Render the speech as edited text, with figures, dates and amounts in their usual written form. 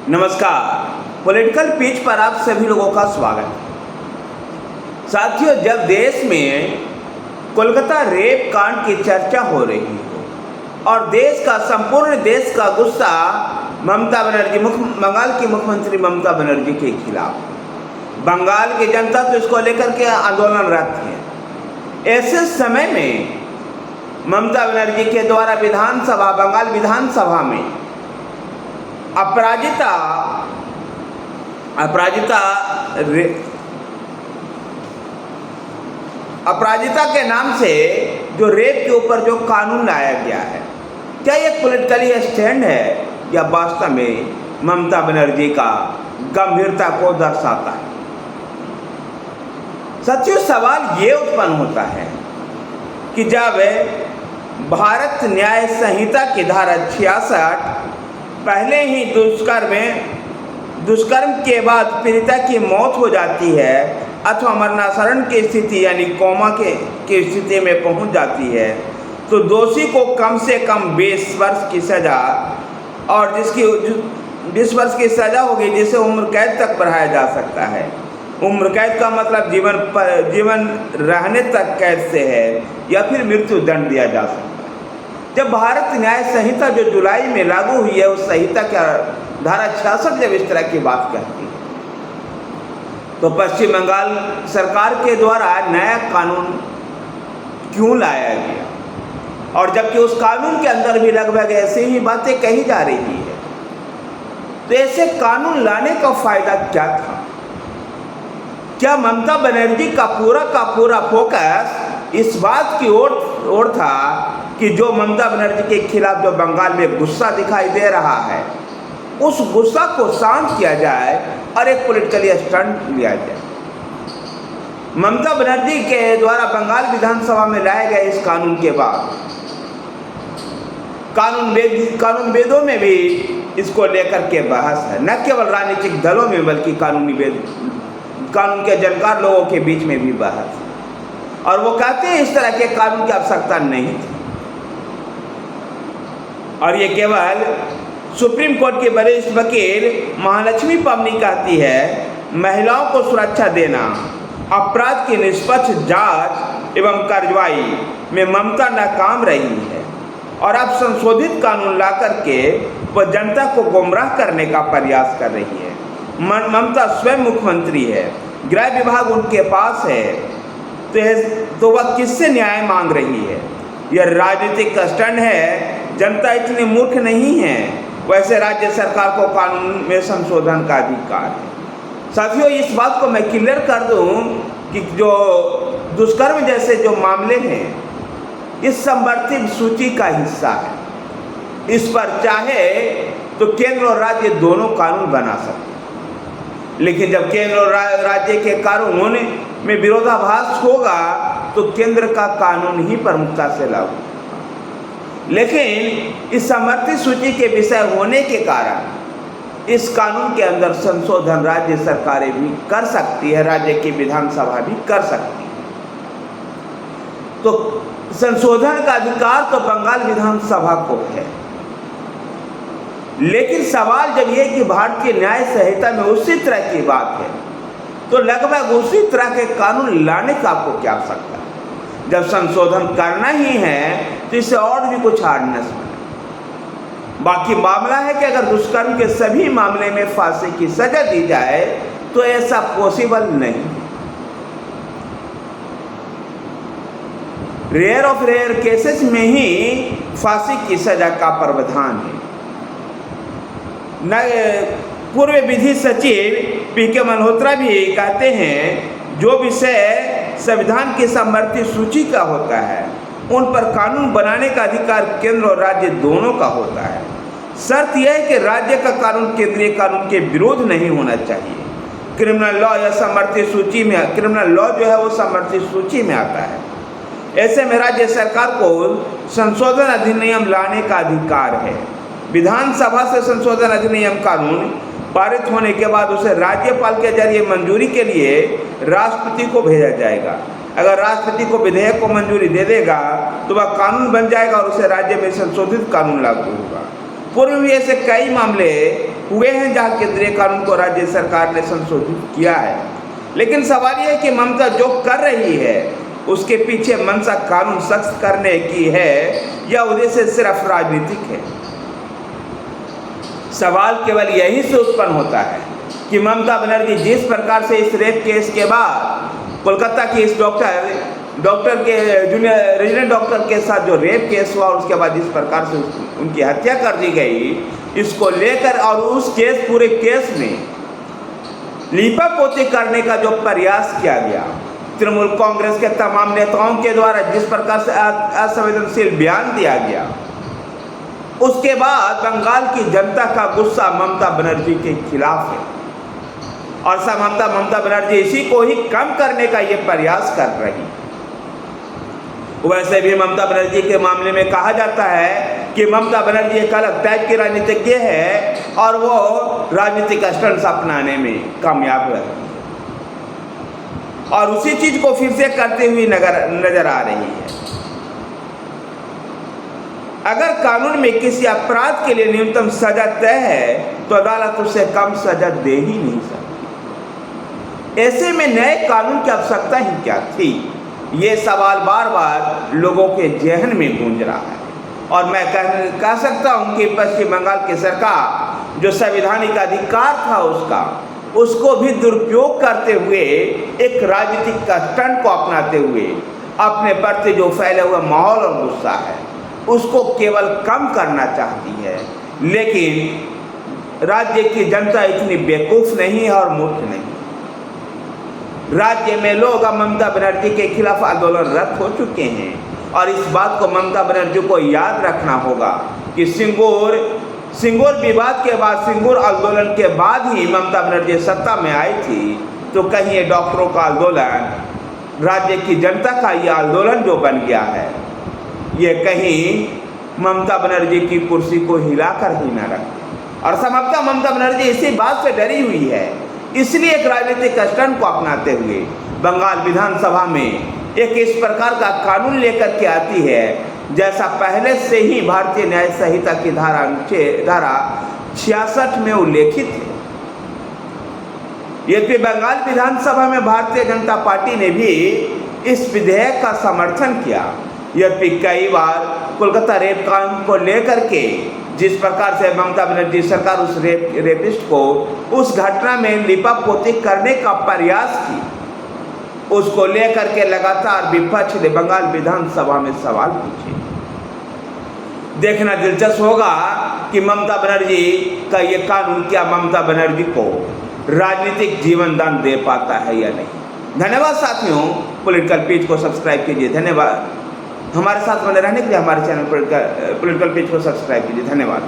नमस्कार, political pitch पर आप सभी लोगों का स्वागत है। साथियों, जब देश में कोलकाता रेप कांड की चर्चा हो रही हो और संपूर्ण देश का गुस्सा ममता बनर्जी बंगाल की मुख्यमंत्री ममता बनर्जी के खिलाफ, बंगाल की जनता तो इसको लेकर के आंदोलनरत है। ऐसे समय में ममता बनर्जी के द्वारा बंगाल विधानसभा में अपराजिता के नाम से जो रेप के ऊपर जो कानून लाया गया है, क्या ये पॉलिटिकली स्टैंड है या वास्तव में ममता बनर्जी का गंभीरता को दर्शाता है? साथियों, सवाल ये उत्पन्न होता है कि जब भारत न्याय संहिता की धारा 66 पहले ही दुष्कर्म के बाद पीड़िता की मौत हो जाती है अथवा मरणासन्न की स्थिति यानी कोमा की स्थिति में पहुंच जाती है, तो दोषी को कम से कम 20 वर्ष की सज़ा और 20 वर्ष की सज़ा होगी, जिसे उम्र कैद तक बढ़ाया जा सकता है। उम्र कैद का मतलब जीवन रहने तक कैद से है या फिर मृत्यु दंड दिया जा सकता है। जब भारत न्याय संहिता जो जुलाई में लागू हुई है, उस संहिता का धारा 66 जब इस तरह की बात कहती है, तो पश्चिम बंगाल सरकार के द्वारा नया कानून क्यों लाया गया? और जबकि उस कानून के अंदर भी लगभग ऐसे ही बातें कही जा रही है, तो ऐसे कानून लाने का फायदा क्या था? क्या ममता बनर्जी का पूरा फोकस इस बात की ओर था कि जो ममता बनर्जी के खिलाफ जो बंगाल में गुस्सा दिखाई दे रहा है, उस गुस्सा को शांत किया जाए और एक पॉलिटिकली स्टंट लिया जाए? ममता बनर्जी के द्वारा बंगाल विधानसभा में लाए गए इस कानून के बाद कानून वेदों में भी इसको लेकर के बहस है, न केवल राजनीतिक दलों में बल्कि कानून के जानकार लोगों के बीच में भी बहस है। और वो कहते हैं इस तरह के कानून की आवश्यकता नहीं थी, और ये केवल सुप्रीम कोर्ट के वरिष्ठ वकील महालक्ष्मी पवनी कहती है, महिलाओं को सुरक्षा देना, अपराध की निष्पक्ष जांच एवं कार्रवाई में ममता नाकाम रही है और अब संशोधित कानून ला करके वह जनता को गुमराह करने का प्रयास कर रही है। ममता स्वयं मुख्यमंत्री है, गृह विभाग उनके पास है, तो वह किससे न्याय मांग रही है? यह राजनीतिक स्टंट है। जनता इतनी मूर्ख नहीं है, वैसे राज्य सरकार को कानून में संशोधन का अधिकार है। साथियों, इस बात को मैं क्लियर कर दूं कि जो दुष्कर्म जैसे जो मामले हैं, इस संवर्धित सूची का हिस्सा है। इस पर चाहे तो केंद्र और राज्य दोनों कानून बना सकते हैं, लेकिन जब केंद्र और राज्य के कानून में विरोधाभास होगा तो केंद्र का कानून ही प्रमुखता से लागू। लेकिन इस समर्थित सूची के विषय होने के कारण इस कानून के अंदर संशोधन राज्य सरकारें भी कर सकती है, राज्य की विधानसभा भी कर सकती है। तो संशोधन का अधिकार तो बंगाल विधानसभा को है, लेकिन सवाल जब ये कि भारत की न्याय संहिता में उसी तरह की बात है, तो लगभग उसी तरह के कानून लाने का आपको क्या आवश्यकता है? जब संशोधन करना ही है तो इससे और भी कुछ हार्डनेस बने। बाकी मामला है कि अगर दुष्कर्म के सभी मामले में फांसी की सजा दी जाए तो ऐसा पॉसिबल नहीं। रेयर ऑफ रेयर केसेस में ही फांसी की सजा का प्रावधान है। पूर्व विधि सचिव पीके मल्होत्रा भी कहते हैं, जो विषय संविधान की समर्थित सूची का होता है उन पर कानून बनाने का अधिकार केंद्र और राज्य दोनों का होता है। शर्त यह है कि राज्य का कानून केंद्रीय कानून के विरोध नहीं होना चाहिए। क्रिमिनल लॉ या समर्थित सूची में, क्रिमिनल लॉ जो है वो समर्थित सूची में आता है। ऐसे में राज्य सरकार को संशोधन अधिनियम लाने का अधिकार है। विधानसभा से संशोधन अधिनियम कानून पारित होने के बाद उसे राज्यपाल के जरिए मंजूरी के लिए राष्ट्रपति को भेजा जाएगा। अगर राष्ट्रपति को विधेयक को मंजूरी दे देगा तो वह कानून बन जाएगा और उसे राज्य में संशोधित कानून लागू होगा। पूर्व में ऐसे कई मामले हुए हैं जहाँ केंद्रीय कानून को राज्य सरकार ने संशोधित किया है। लेकिन सवाल यह है कि ममता जो कर रही है उसके पीछे मंशा कानून सख्त करने की है या उद्देश्य सिर्फ राजनीतिक है। सवाल केवल यही से उत्पन्न होता है कि ममता बनर्जी जिस प्रकार से इस रेप केस के बाद कोलकाता की इस डॉक्टर के जूनियर रेजिडेंट डॉक्टर के साथ जो रेप केस हुआ, उसके बाद जिस प्रकार से उनकी हत्या कर दी गई, इसको लेकर और उस केस पूरे केस में लीपापोती करने का जो प्रयास किया गया, तृणमूल कांग्रेस के तमाम नेताओं के द्वारा जिस प्रकार से असंवेदनशील बयान दिया गया, उसके बाद बंगाल की जनता का गुस्सा ममता बनर्जी के खिलाफ है और ममता बनर्जी इसी को ही कम करने का ये प्रयास कर रही। वैसे भी ममता बनर्जी के मामले में कहा जाता है कि ममता बनर्जी एक अलग टाइप की राजनीतिज्ञ है और वो राजनीतिक स्टंट्स अपनाने में कामयाब है और उसी चीज को फिर से करते हुए नजर आ रही है। अगर कानून में किसी अपराध के लिए न्यूनतम सजा तय है तो अदालत उसे कम सजा दे ही नहीं सकती। ऐसे में नए कानून की आवश्यकता ही क्या थी? ये सवाल बार बार लोगों के जहन में गूंज रहा है और मैं कह सकता हूं कि पश्चिम बंगाल की सरकार जो संवैधानिक अधिकार था उसको भी दुरुपयोग करते हुए एक राजनीतिक स्टंट को अपनाते हुए अपने प्रति जो फैले हुए माहौल और गुस्सा है उसको केवल कम करना चाहती है। लेकिन राज्य की जनता इतनी बेवकूफ़ नहीं है और मूर्ख नहीं। राज्य में लोग अब ममता बनर्जी के खिलाफ आंदोलनरत हो चुके हैं और इस बात को ममता बनर्जी को याद रखना होगा कि सिंगूर विवाद के बाद, सिंगूर आंदोलन के बाद ही ममता बनर्जी सत्ता में आई थी। तो कहीं ये डॉक्टरों का आंदोलन, राज्य की जनता का ये आंदोलन जो बन गया है, ये कहीं ममता बनर्जी की कुर्सी को हिलाकर ही न रखे। और संभवतः ममता बनर्जी इसी बात से डरी हुई है, इसलिए एक राजनीतिक स्टंट को अपनाते हुए बंगाल विधानसभा में एक इस प्रकार का कानून लेकर के आती है जैसा पहले से ही भारतीय न्याय संहिता की धारा 66 में उल्लेखित है। यद्यपि बंगाल विधानसभा में भारतीय जनता पार्टी ने भी इस विधेयक का समर्थन किया, यद्यपि कई बार कोलकाता रेप कांड को लेकर के जिस प्रकार से ममता बनर्जी सरकार उस रेपिस्ट को उस घटना में लिपापोती करने का प्रयास की, उसको लेकर के लगातार विपक्ष ने बंगाल विधानसभा में सवाल पूछे। देखना दिलचस्प होगा कि ममता बनर्जी का ये कानून क्या ममता बनर्जी को राजनीतिक जीवन दान दे पाता है या नहीं। धन्यवाद साथियों, पॉलिटिकल पेज को सब्सक्राइब कीजिए। धन्यवाद। हमारे साथ बने रहने के लिए हमारे चैनल पॉलिटिकल पेज को सब्सक्राइब कीजिए। धन्यवाद।